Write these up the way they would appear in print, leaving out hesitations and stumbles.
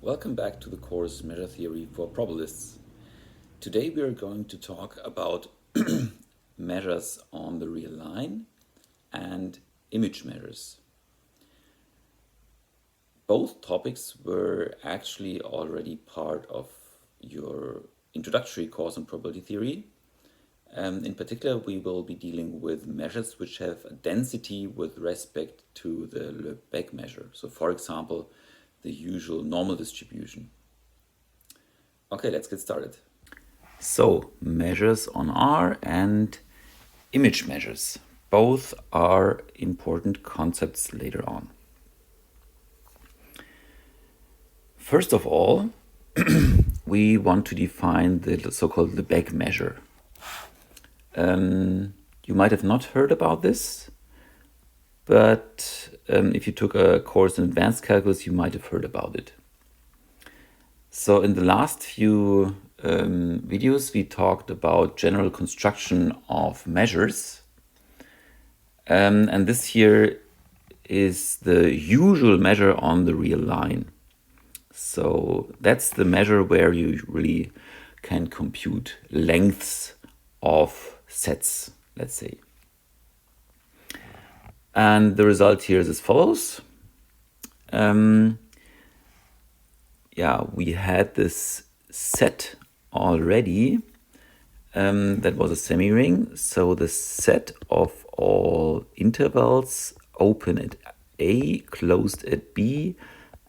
Welcome back to the course Measure Theory for Probabilists. Today we are going to talk about measures on the real line and image measures. Both topics were actually already part of your introductory course on probability theory. In particular, we will be dealing with measures which have a density with respect to the Lebesgue measure. So, for example, the usual normal distribution. Okay, let's get started. So, measures on R and image measures. Both are important concepts later on. First of all, we want to define the so-called Lebesgue measure. You might have not heard about this, but if you took a course in advanced calculus, you might have heard about it. So in the last few videos, we talked about general construction of measures. And this here is the usual measure on the real line. So that's the measure where you really can compute lengths of sets, let's say. And the result here is as follows. We had this set already that was a semi-ring. So the set of all intervals open at A, closed at B,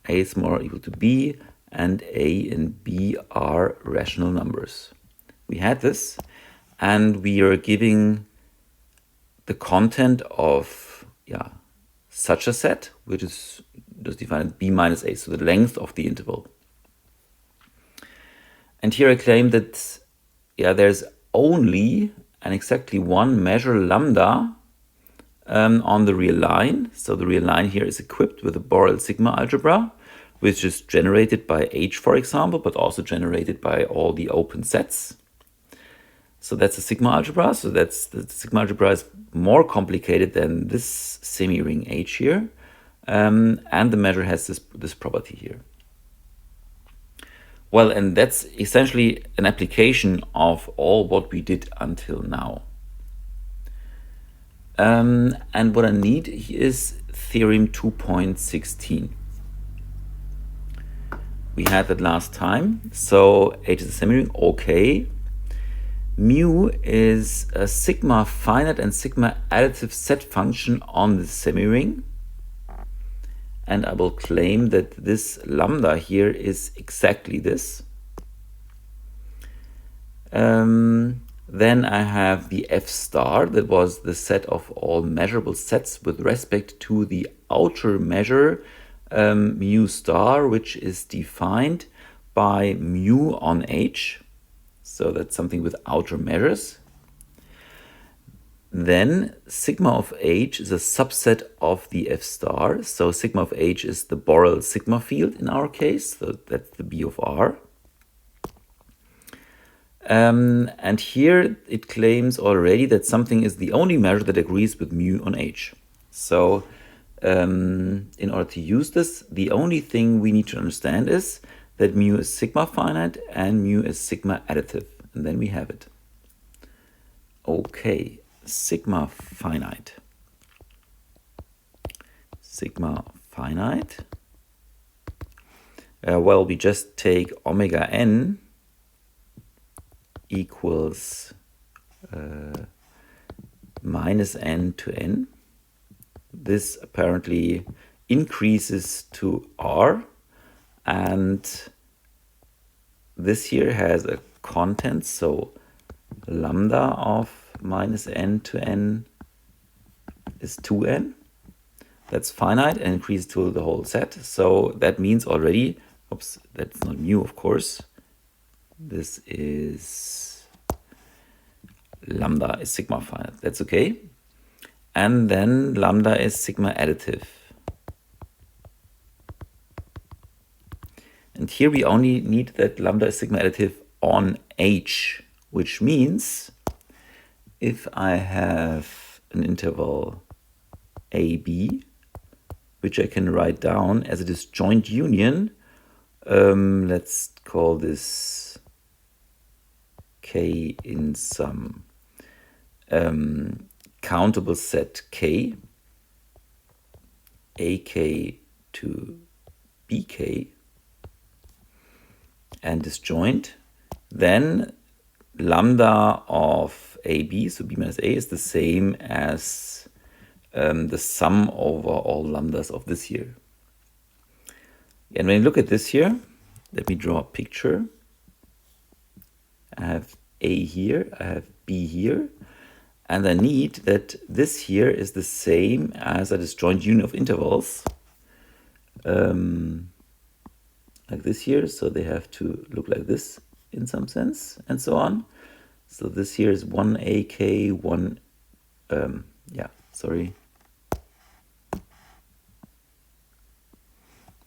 A is more or equal to B, and A and B are rational numbers. We had this, and we are giving the content of such a set, which is just defined as B minus A, so the length of the interval. And here I claim that there's only and exactly one measure lambda on the real line. So the real line here is equipped with a Borel sigma algebra, which is generated by H, for example, but also generated by all the open sets. So that's a sigma algebra. So the sigma algebra is more complicated than this semi-ring H here. And the measure has this property here. Well, and that's essentially an application of all what we did until now. And what I need is theorem 2.16. We had that last time. So H is a semi-ring, okay. Mu is a sigma finite and sigma additive set function on the semi-ring. And I will claim that this lambda here is exactly this. Then I have the F star, that was the set of all measurable sets with respect to the outer measure mu star, which is defined by mu on H. So that's something with outer measures. Then sigma of H is a subset of the F star. So sigma of H is the Borel sigma field in our case. So that's the B of R. And here it claims already that something is the only measure that agrees with mu on H. So in order to use this, the only thing we need to understand is that mu is sigma finite and mu is sigma additive. And then we have it. Okay, sigma finite. Sigma finite. Well, we just take omega n equals minus n to n. This apparently increases to r, and this here has a content, so lambda of minus n to n is 2n. That's finite and increases to the whole set. So that means already, oops, that's not mu, of course. This is lambda is sigma finite. That's okay. And then lambda is sigma additive. And here we only need that lambda is sigma additive on H, which means if I have an interval AB, which I can write down as a disjoint union Let's call this k in some countable set k, ak to bk, and disjoint, then lambda of ab, so b minus a, is the same as the sum over all lambdas of this here. And when you look at this here, let me draw a picture. I have a here, I have b here, and I need that this here is the same as a disjoint union of intervals, like this here, so they have to look like this in some sense, and so on. So this here is 1ak, 1,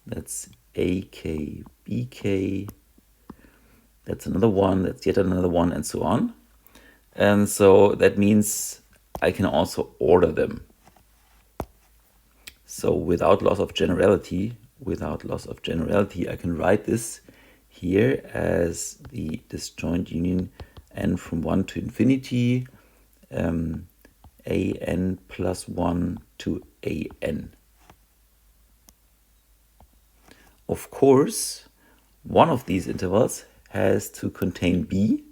that's ak, bk, that's another one, that's yet another one, and so on. And so that means I can also order them. So without loss of generality, I can write this here as the disjoint union n from 1 to infinity, an plus 1 to an. Of course, one of these intervals has to contain b.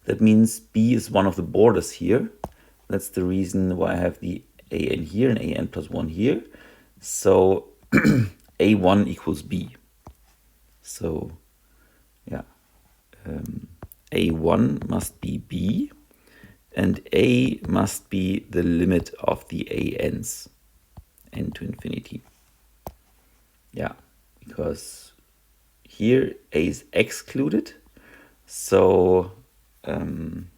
That means b is one of the borders here. That's the reason why I have the an here and an plus 1 here. So a1 equals b. So yeah, a1 must be b, and a must be the limit of the an's, n to infinity. Yeah, because here a is excluded, so I'm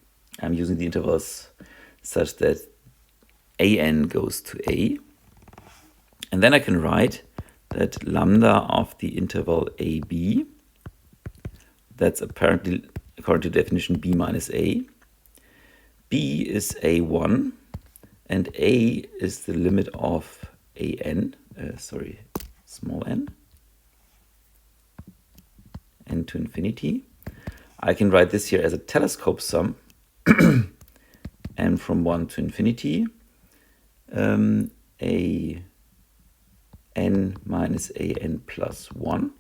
using the intervals such that an goes to a, and then I can write that lambda of the interval ab, that's apparently, according to definition, b minus a. b is a1, and a is the limit of an, small n, n to infinity. I can write this here as a telescope sum, n from 1 to infinity, a n minus an plus 1.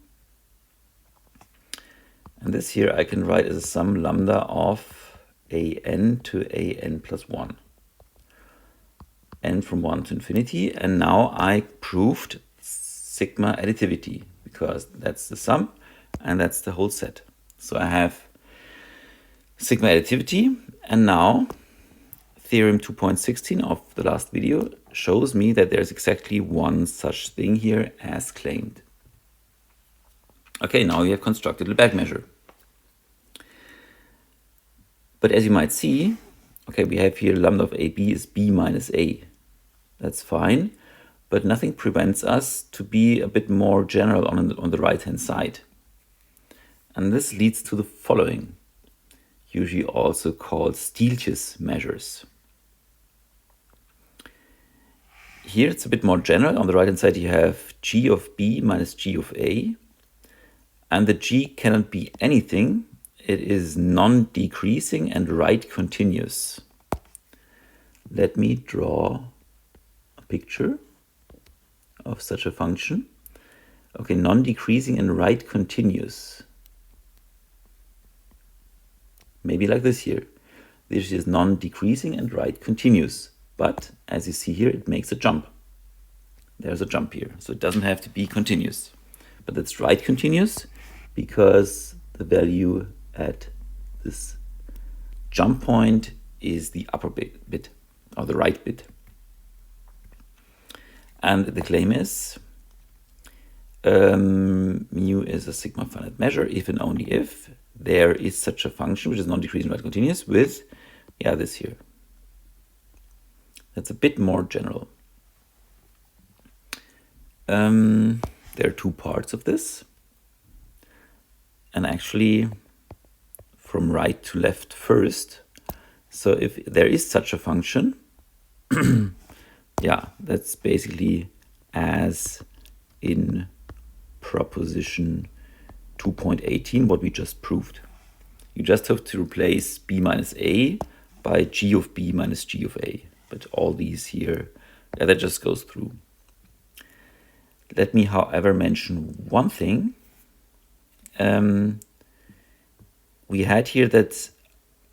And this here I can write as a sum lambda of an to an plus 1, n from 1 to infinity. And now I proved sigma additivity, because that's the sum and that's the whole set. So I have sigma additivity, and now theorem 2.16 of the last video shows me that there's exactly one such thing here as claimed. Okay, now we have constructed a Lebesgue measure. But as you might see, okay, we have here lambda of AB is B minus A. That's fine, but nothing prevents us to be a bit more general on the right-hand side. And this leads to the following, usually also called Stieltjes measures. Here it's a bit more general. On the right-hand side you have G of B minus G of A, and the G cannot be anything. It is non-decreasing and right continuous. Let me draw a picture of such a function. Okay, non-decreasing and right continuous. Maybe like this here. This is non-decreasing and right continuous. But as you see here, it makes a jump. There's a jump here. So it doesn't have to be continuous. But it's right continuous because the value at this jump point is the upper bit or the right bit. And the claim is mu is a sigma finite measure if and only if there is such a function which is non-decreasing right continuous with, this here. That's a bit more general. There are two parts of this. And actually, from right to left first. So if there is such a function, that's basically as in proposition 2.18, what we just proved. You just have to replace b minus a by g of b minus g of a. But all these here, yeah, that just goes through. Let me, however, mention one thing. We had here that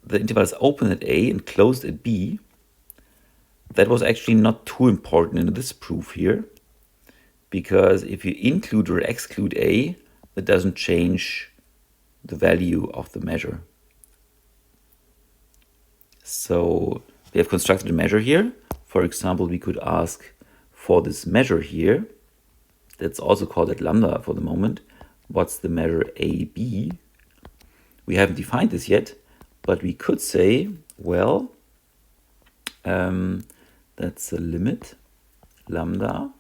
the interval is open at a and closed at b. That was actually not too important in this proof here, because if you include or exclude a, that doesn't change the value of the measure. So we have constructed a measure here. For example, we could ask for this measure here, that's also called at lambda for the moment, what's the measure AB? We haven't defined this yet, but we could say, well, that's a limit lambda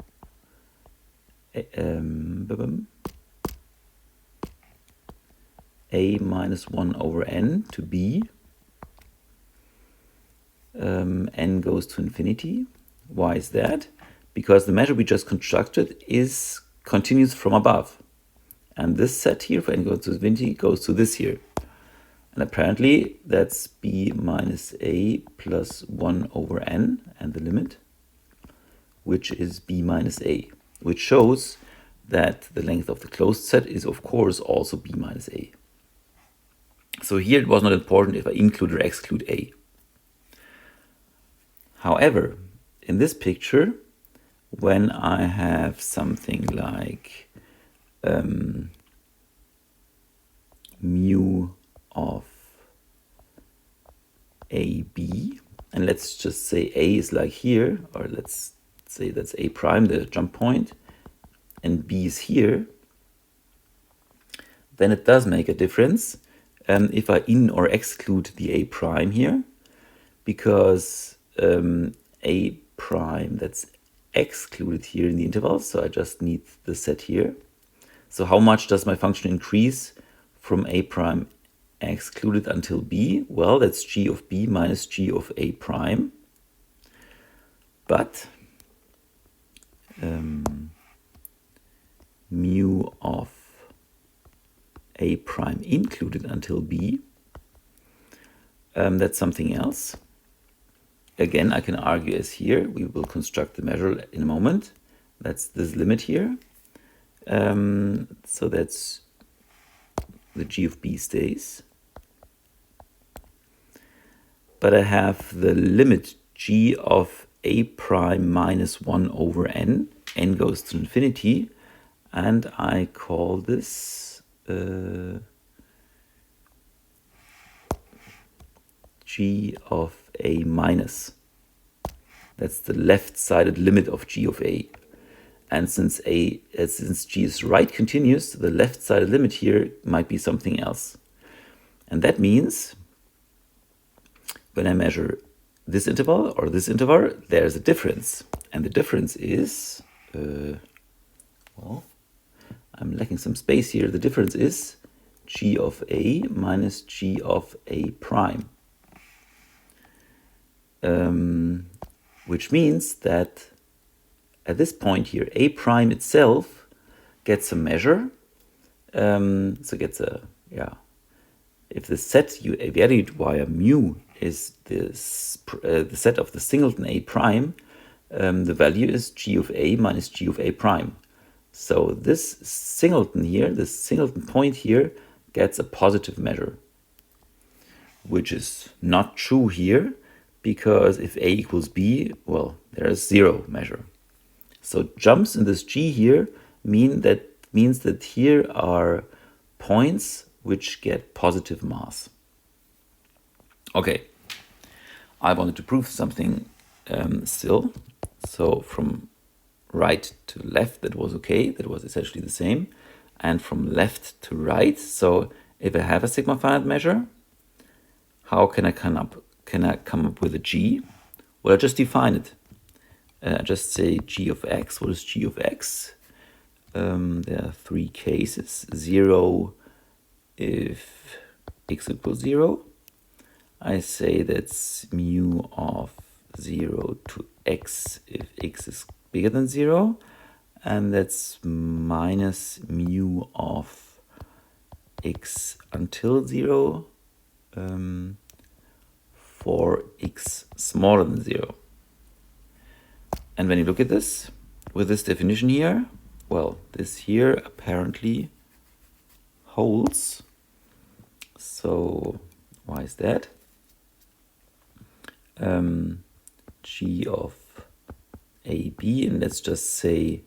a minus 1 over n to b, n goes to infinity. Why is that? Because the measure we just constructed is continues from above. And this set here, for n goes to infinity, goes to this here. And apparently that's b minus a plus 1 over n, and the limit, which is b minus a, which shows that the length of the closed set is, of course, also b minus a. So here it was not important if I include or exclude a. However, in this picture, when I have something like mu of AB, and let's just say A is like here, or let's say that's A prime, the jump point, and B is here, then it does make a difference if I in or exclude the A prime here, because A prime, that's excluded here in the interval, so I just need the set here. So how much does my function increase from A prime excluded until B? Well, that's g of B minus g of A prime. But mu of A prime included until B, that's something else. Again, I can argue as here. We will construct the measure in a moment. That's this limit here. So that's the g of B stays. But I have the limit g of A prime minus 1 over n. N goes to infinity. And I call this g of A minus. That's the left-sided limit of g of A. And since g is right continuous, the left-sided limit here might be something else. And that means when I measure this interval or this interval, there's a difference. And the difference is, well, I'm lacking some space here. The difference is g of A minus g of A prime. Which means that at this point here, A prime itself gets a measure. So gets a, if the set you evaluate via mu is this, the set of the singleton A prime, the value is g of A minus g of A prime. So this singleton here, this singleton point here, gets a positive measure, which is not true here, because if A equals B, well, there is 0 measure. So jumps in this G here means that here are points which get positive mass. Okay, I wanted to prove something still. So from right to left, that was okay. That was essentially the same. And from left to right, so if I have a sigma finite measure, how can I come up with a G? Well, I just define it. Just say g of x. What is g of x? There are 3 cases. 0 if x equals 0. I say that's mu of 0 to x if x is bigger than 0. and that's minus mu of x until 0 for x smaller than 0. And when you look at this, with this definition here, well, this here apparently holds. So why is that? G of AB, and let's just say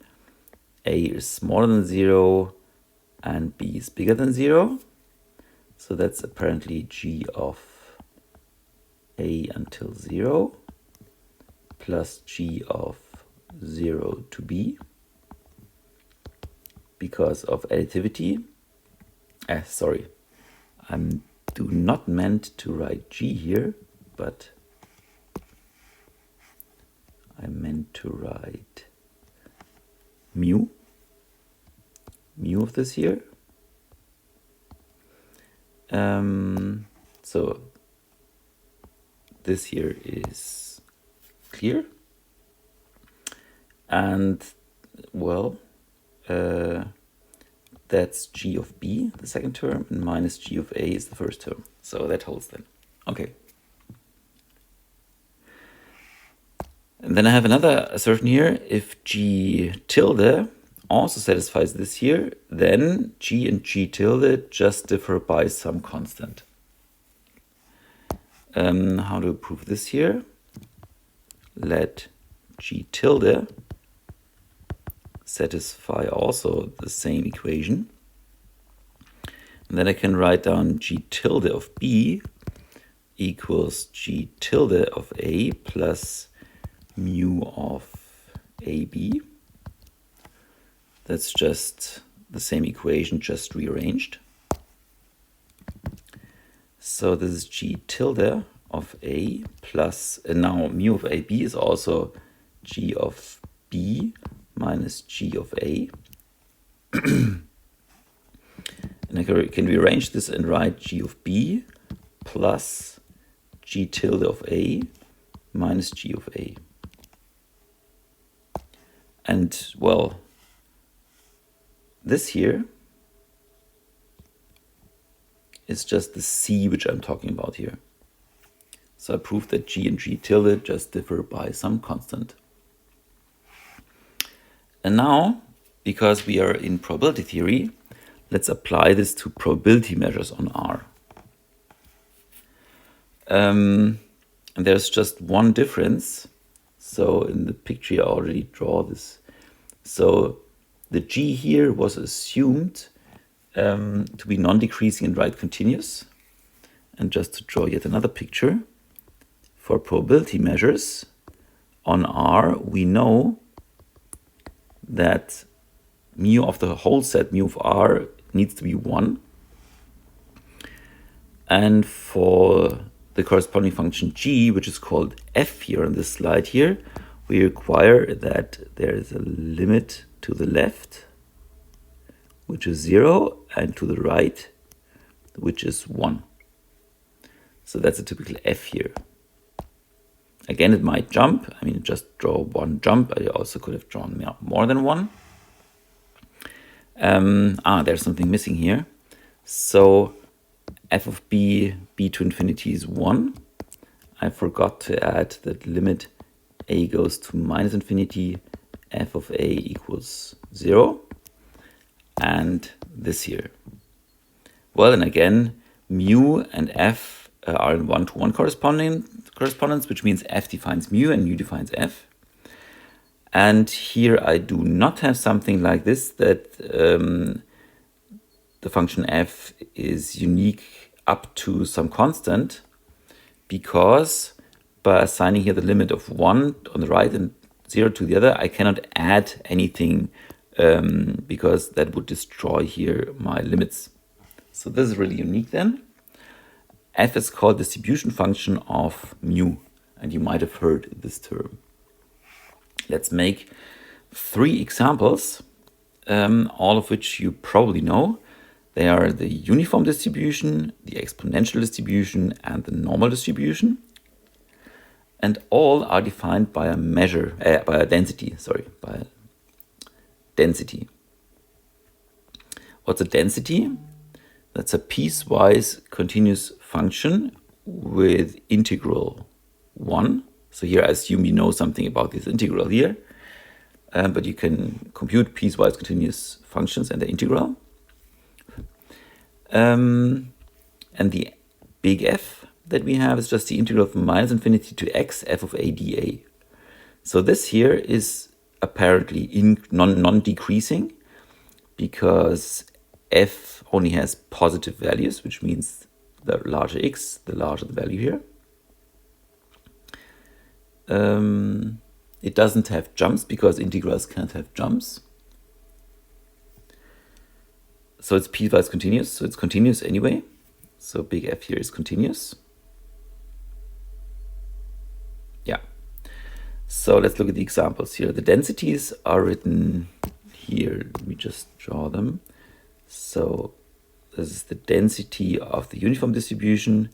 A is smaller than 0 and B is bigger than 0. So that's apparently G of A until 0 plus G of 0 to B because of additivity. Sorry, I do not meant to write G here, but I meant to write mu of this here. So this here is clear, and well, that's G of B, the second term, and minus G of A is the first term. So that holds then. Okay. And then I have another assertion here. If G tilde also satisfies this here, then G and G tilde just differ by some constant. How to prove this here? Let G tilde satisfy also the same equation. And then I can write down G tilde of B equals G tilde of A plus mu of AB. That's just the same equation, just rearranged. So this is G tilde of A plus, and now mu of AB is also G of B minus G of A. And I can rearrange this and write G of B plus G tilde of A minus G of A. And well, this here is just the C which I'm talking about here. So I proved that G and G tilde just differ by some constant. And now, because we are in probability theory, let's apply this to probability measures on R. And there's just one difference. So in the picture I already draw this. So the G here was assumed to be non-decreasing and right continuous. And just to draw yet another picture, for probability measures on R, we know that mu of the whole set, mu of R, needs to be 1. And for the corresponding function G, which is called f here on this slide here, we require that there is a limit to the left, which is 0, and to the right, which is 1. So that's a typical f here. Again, it might jump. I mean, just draw one jump. I also could have drawn more than one. There's something missing here. So f of b, b to infinity is 1. I forgot to add that limit a goes to minus infinity, f of a equals 0. And this here. Well, and again, mu and f are in 1-to-1 correspondence, which means f defines mu and mu defines f. And here I do not have something like this, that the function f is unique up to some constant, because by assigning here the limit of 1 on the right and 0 to the other, I cannot add anything because that would destroy here my limits. So this is really unique then. F is called distribution function of mu, and you might have heard this term. Let's make 3 examples, all of which you probably know. They are the uniform distribution, the exponential distribution, and the normal distribution. And all are defined by a measure, by a density density. What's a density? That's a piecewise continuous function with integral 1. So here I assume you know something about this integral here, but you can compute piecewise continuous functions and the integral. And the big F that we have is just the integral from minus infinity to x f of a dA. So this here is apparently non-decreasing because f only has positive values, which means the larger x, the larger the value here. It doesn't have jumps because integrals can't have jumps. So it's piecewise continuous, so it's continuous anyway. So big F here is continuous. Yeah. So let's look at the examples here. The densities are written here. Let me just draw them. So this is the density of the uniform distribution.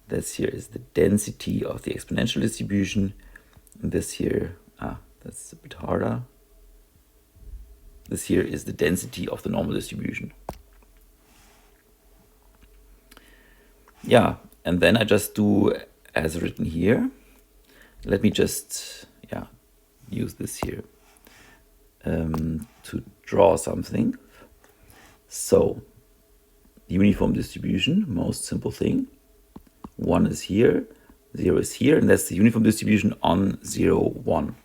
This here is the density of the exponential distribution. And this here, that's a bit harder. This here is the density of the normal distribution. Yeah, and then I just do as written here. Let me just use this here to draw something. So the uniform distribution, most simple thing. 1 is here, 0 is here, and that's the uniform distribution on 0, 1.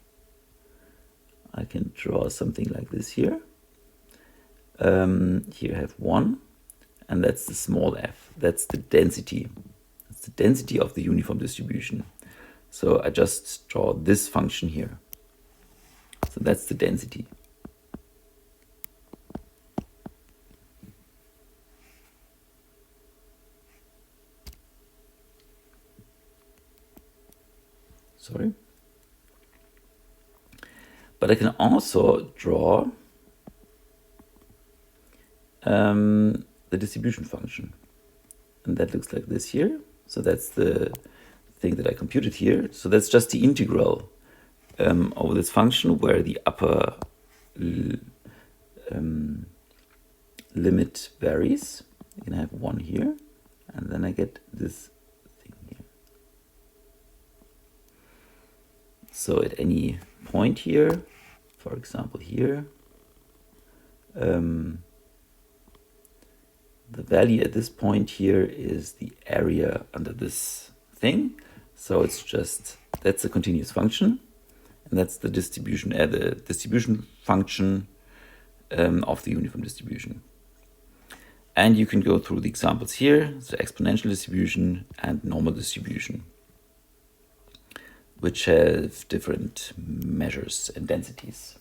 I can draw something like this here. Here I have 1, and that's the small f. That's the density. That's the density of the uniform distribution. So I just draw this function here. So that's the density. Sorry. But I can also draw the distribution function. And that looks like this here. So that's the thing that I computed here. So that's just the integral over this function where the upper limit varies. You can have 1 here, and then I get this thing here. So at any point here, for example here, the value at this point here is the area under this thing. So it's just, that's a continuous function, and that's the distribution function of the uniform distribution. And you can go through the examples here, so exponential distribution and normal distribution, which have different measures and densities.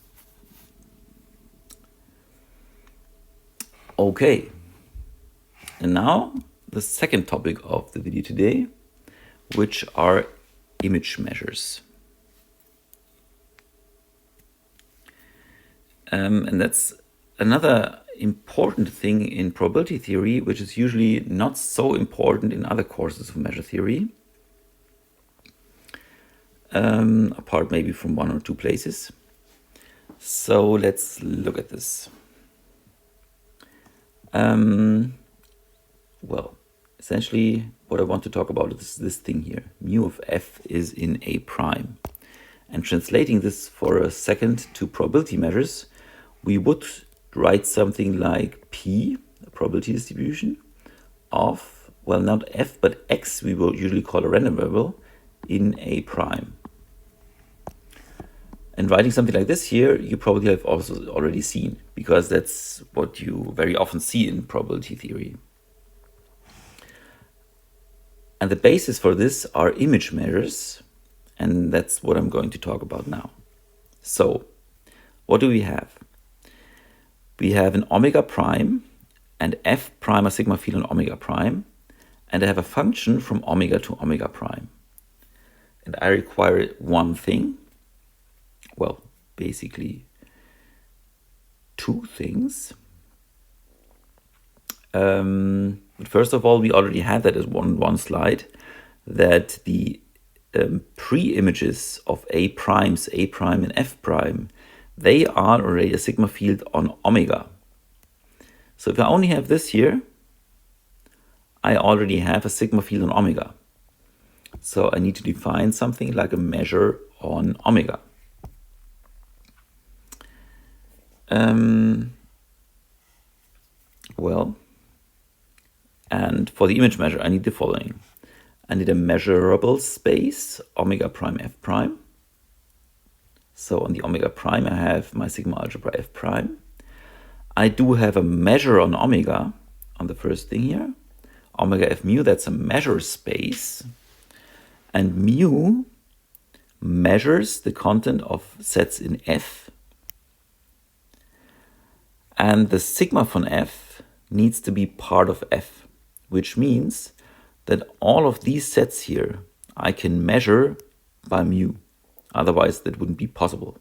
Okay, and now the second topic of the video today, which are image measures. And that's another important thing in probability theory, which is usually not so important in other courses of measure theory, apart maybe from 1 or 2 places. So let's look at this. Well, essentially what I want to talk about is this thing here. Mu of f is in A prime. And translating this for a second to probability measures, we would write something like P, a probability distribution, of, well, not f, but x, we will usually call a random variable, in A prime. And writing something like this here, you probably have also already seen, because that's what you very often see in probability theory. And the basis for this are image measures, and that's what I'm going to talk about now. So, what do we have? We have an omega prime and f prime or sigma field on omega prime, and I have a function from omega to omega prime. And I require one thing, well, basically 2 things. But first of all, we already had that as one slide, that the pre-images of A prime and F prime they are already a sigma field on omega. So if I only have this here, I already have a sigma field on omega. So I need to define something like a measure on omega. Well, and for the image measure, I need the following. I need a measurable space, omega prime f prime. So on the omega prime, I have my sigma algebra f prime. I do have a measure on omega, on the first thing here. Omega f mu, that's a measure space. And mu measures the content of sets in F. And the sigma von F needs to be part of F, which means that all of these sets here I can measure by mu. Otherwise, that wouldn't be possible.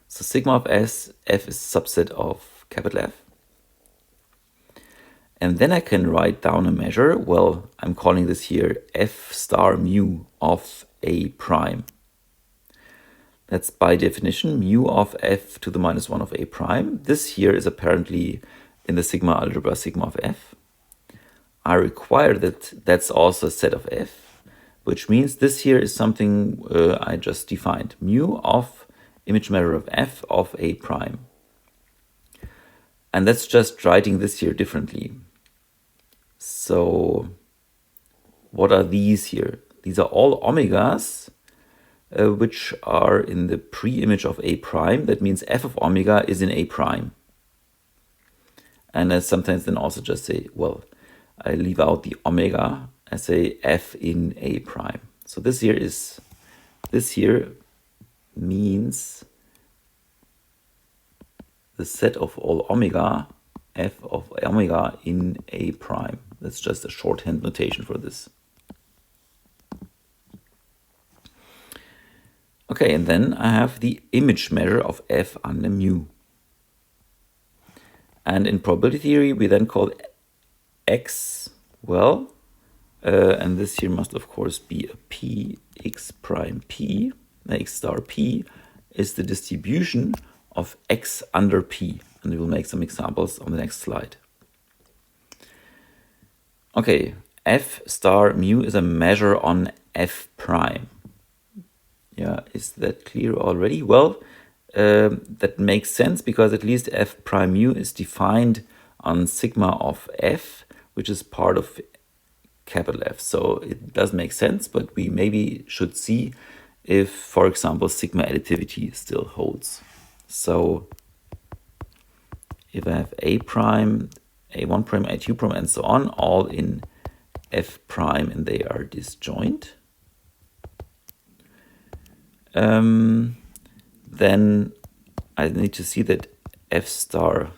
So sigma of S, F is a subset of capital F. And then I can write down a measure. Well, I'm calling this here F star mu of A prime. That's by definition mu of F to the minus 1 of A prime. This here is apparently in the sigma algebra sigma of F. I require that that's also a set of F, which means this here is something I just defined. Mu of image measure of F of A prime. And that's just writing this here differently. So what are these here? These are all omegas, which are in the pre-image of A prime. That means F of omega is in A prime. And I sometimes then also just say, well, I leave out the omega. I say F in A prime. So this here means the set of all omega, F of omega in A prime. That's just a shorthand notation for this. Okay, and then I have the image measure of F under mu. And in probability theory, we then call X, well, and this here must of course be a P, X prime P, X star P is the distribution of X under P. And we will make some examples on the next slide. Okay, F star mu is a measure on F prime. Yeah, is that clear already? Well, that makes sense because at least F prime mu is defined on sigma of F, which is part of capital F. So it does make sense, but we maybe should see if, for example, sigma additivity still holds. So if I have A prime, A1 prime, A2 prime, and so on, all in F prime, and they are disjoint, then I need to see that F star,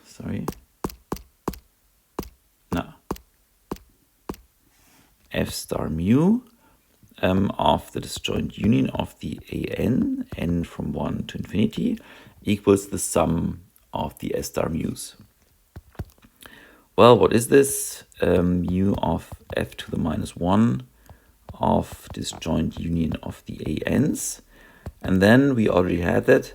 F star mu of the disjoint union of the n from 1 to infinity, equals the sum of the S star mu's. Well, what is this? Mu of F to the minus 1 of disjoint union of the ANs. And then we already had that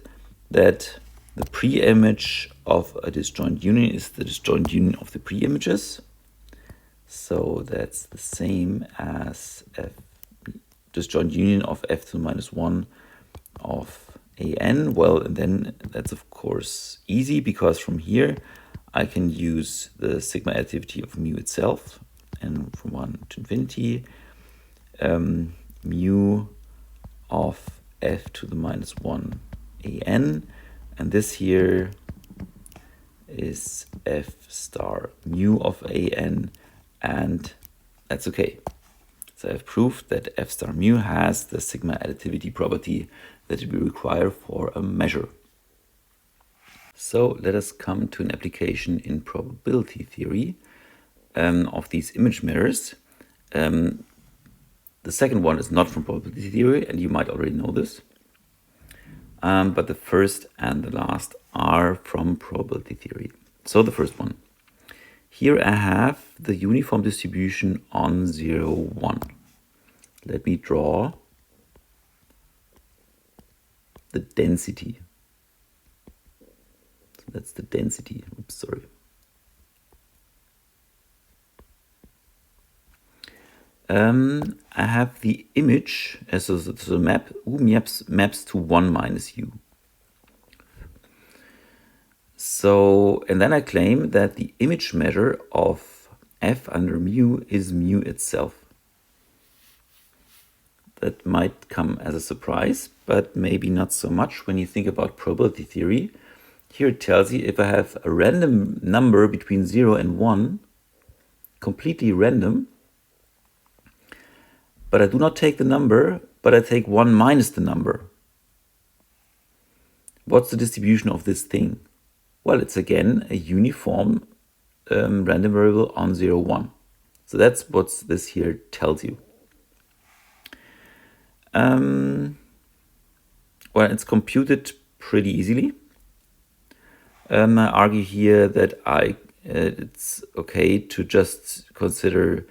the pre-image of a disjoint union is the disjoint union of the pre-images. So that's the same as F disjoint union of F to the minus 1 of AN. Well, and then that's of course easy because from here I can use the sigma additivity of mu itself, and from 1 to infinity, mu of F to the minus 1 AN, and this here is F star mu of AN, and that's okay. So I've proved that F star mu has the sigma additivity property that we require for a measure. So let us come to an application in probability theory of these image mirrors. The second one is not from probability theory, and you might already know this. But the first and the last are from probability theory. So the first one. Here I have the uniform distribution on 0, 1. Let me draw the density. So that's the density. Oops, sorry. I have the image as the map U maps to 1 minus U. So, and then I claim that the image measure of f under mu is mu itself. That might come as a surprise, but maybe not so much when you think about probability theory. Here it tells you if I have a random number between 0 and 1, completely random, but I do not take the number, but I take 1 minus the number. What's the distribution of this thing? Well, it's again a uniform random variable on 0, 1. So that's what this here tells you. Well, it's computed pretty easily. I argue here that it's okay to just consider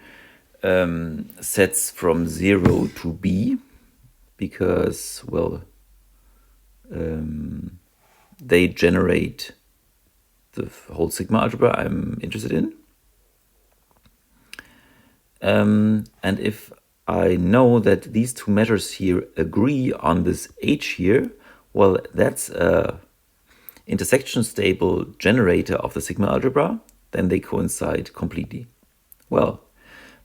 sets from 0 to b, because, well, they generate the whole sigma algebra I'm interested in. And if I know that these two measures here agree on this h here, well, that's a intersection stable generator of the sigma algebra, then they coincide completely. Well,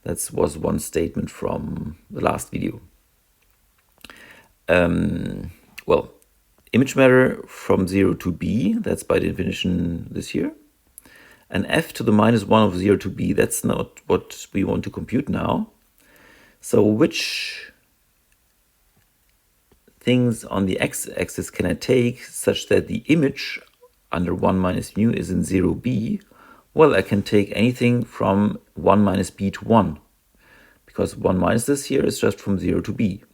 that was one statement from the last video. Well, image measure from 0 to b, that's by definition this here. And f to the minus 1 of 0 to b, that's not what we want to compute now. So which things on the x-axis can I take such that the image under 1 minus mu is in 0b? Well, I can take anything from 1 minus b to 1, because 1 minus this here is just from 0 to b.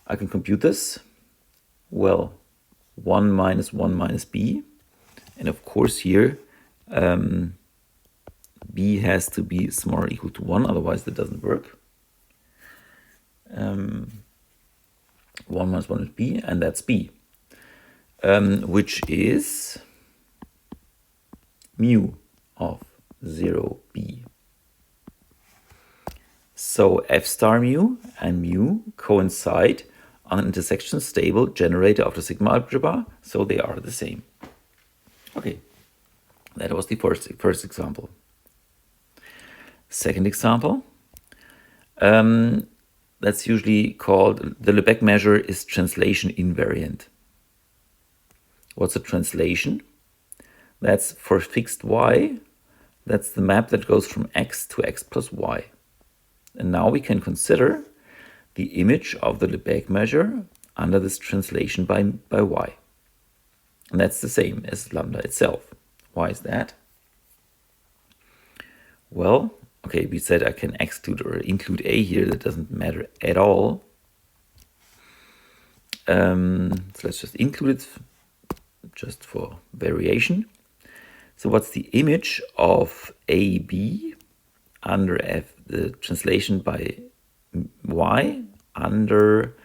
I can compute this. Well, 1 minus b, and of course here b has to be smaller or equal to 1, otherwise that doesn't work. 1 minus 1 is b, and that's b, which is mu of 0b. So f star mu and mu coincide on an intersection stable generator of the sigma algebra, so they are the same. Okay, that was the first example. Second example, that's usually called, the Lebesgue measure is translation invariant. What's a translation? That's for fixed y, that's the map that goes from x to x plus y. And now we can consider the image of the Lebesgue measure under this translation by y. And that's the same as lambda itself. Why is that? Well, okay, we said I can exclude or include a here. That doesn't matter at all. So let's just include it just for variation. So what's the image of AB under F, the translation by y under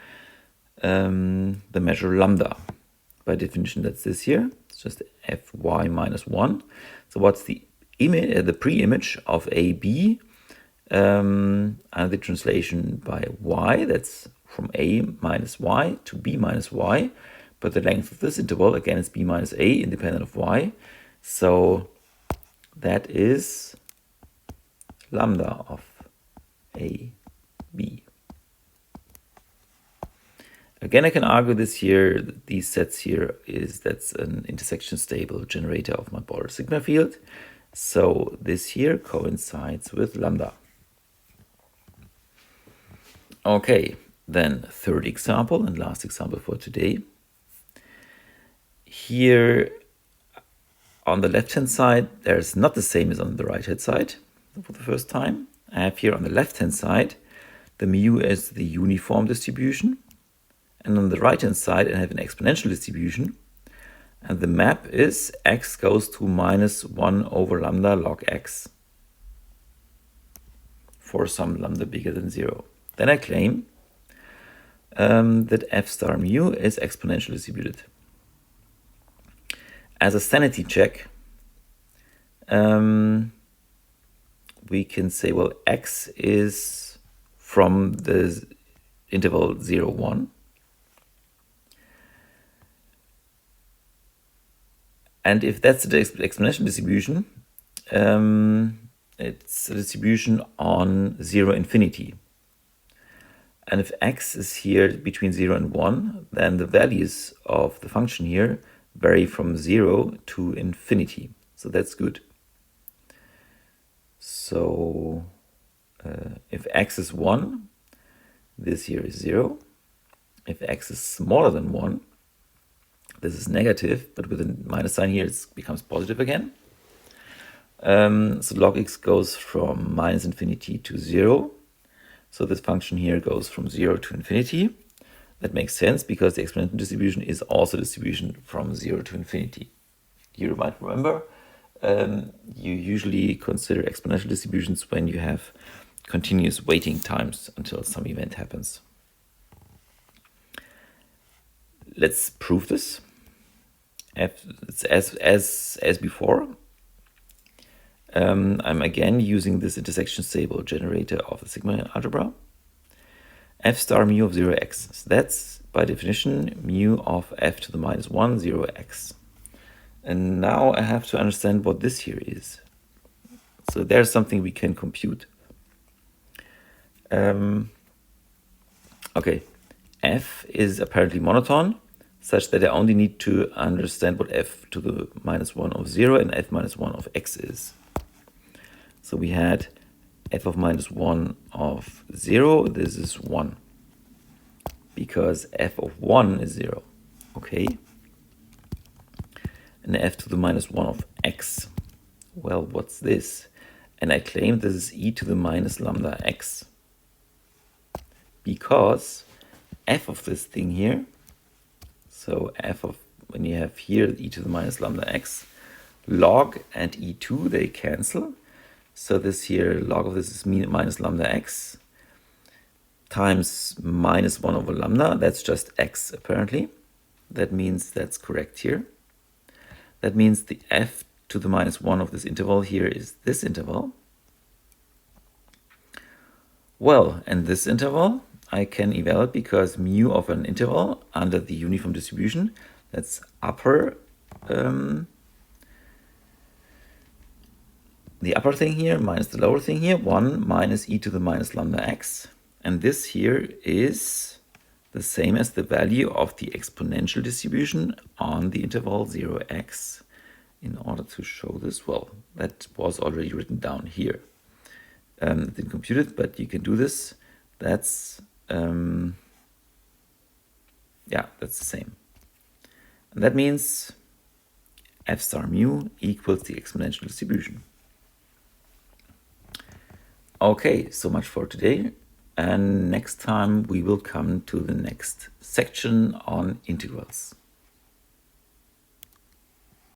the measure lambda? By definition, that's this here. It's just fy minus 1. So what's the image, the pre-image of AB and the translation by y? That's from a minus y to b minus y. But the length of this interval, again, is b minus a, independent of y. So that is lambda of a, b. Again, I can argue this here, these sets here, that's an intersection stable generator of my Borel sigma field. So this here coincides with lambda. Okay, then third example and last example for today. Here on the left-hand side, there's not the same as on the right-hand side for the first time. I have here on the left-hand side, the mu as the uniform distribution. And on the right-hand side, I have an exponential distribution. And the map is x goes to minus 1 over lambda log x for some lambda bigger than 0. Then I claim that f star mu is exponentially distributed. As a sanity check, we can say, well, x is from the interval 0, 1. And if that's the exponential distribution, it's a distribution on 0, infinity. And if x is here between 0 and 1, then the values of the function here vary from 0 to infinity. So that's good. So if x is 1, this here is 0. If x is smaller than 1, this is negative, but with a minus sign here, it becomes positive again. So log x goes from minus infinity to 0. So this function here goes from 0 to infinity. That makes sense because the exponential distribution is also distribution from 0 to infinity. You might remember, you usually consider exponential distributions when you have continuous waiting times until some event happens. Let's prove this. It's as before. I'm again using this intersection stable generator of the sigma algebra. F star mu of 0x. So that's by definition mu of f to the minus 1, 0x. And now I have to understand what this here is. So there's something we can compute. Okay, f is apparently monotone, such that I only need to understand what f to the minus 1 of 0 and f minus 1 of x is. So we had f of minus 1 of 0, this is 1, because f of 1 is 0, okay? And f to the minus 1 of x, well, what's this? And I claim this is e to the minus lambda x, because f of this thing here, so f of, when you have here e to the minus lambda x, log and e2, they cancel. So this here, log of this is minus lambda x times minus 1 over lambda. That's just x, apparently. That means that's correct here. That means the f to the minus 1 of this interval here is this interval. Well, and this interval I can evaluate because mu of an interval under the uniform distribution, that's upper, the upper thing here minus the lower thing here, 1 minus e to the minus lambda x. And this here is the same as the value of the exponential distribution on the interval 0x. In order to show this, well, that was already written down here. It didn't compute it, but you can do this. That's, yeah, that's the same. And that means f star mu equals the exponential distribution. Okay, so much for today. And next time we will come to the next section on integrals.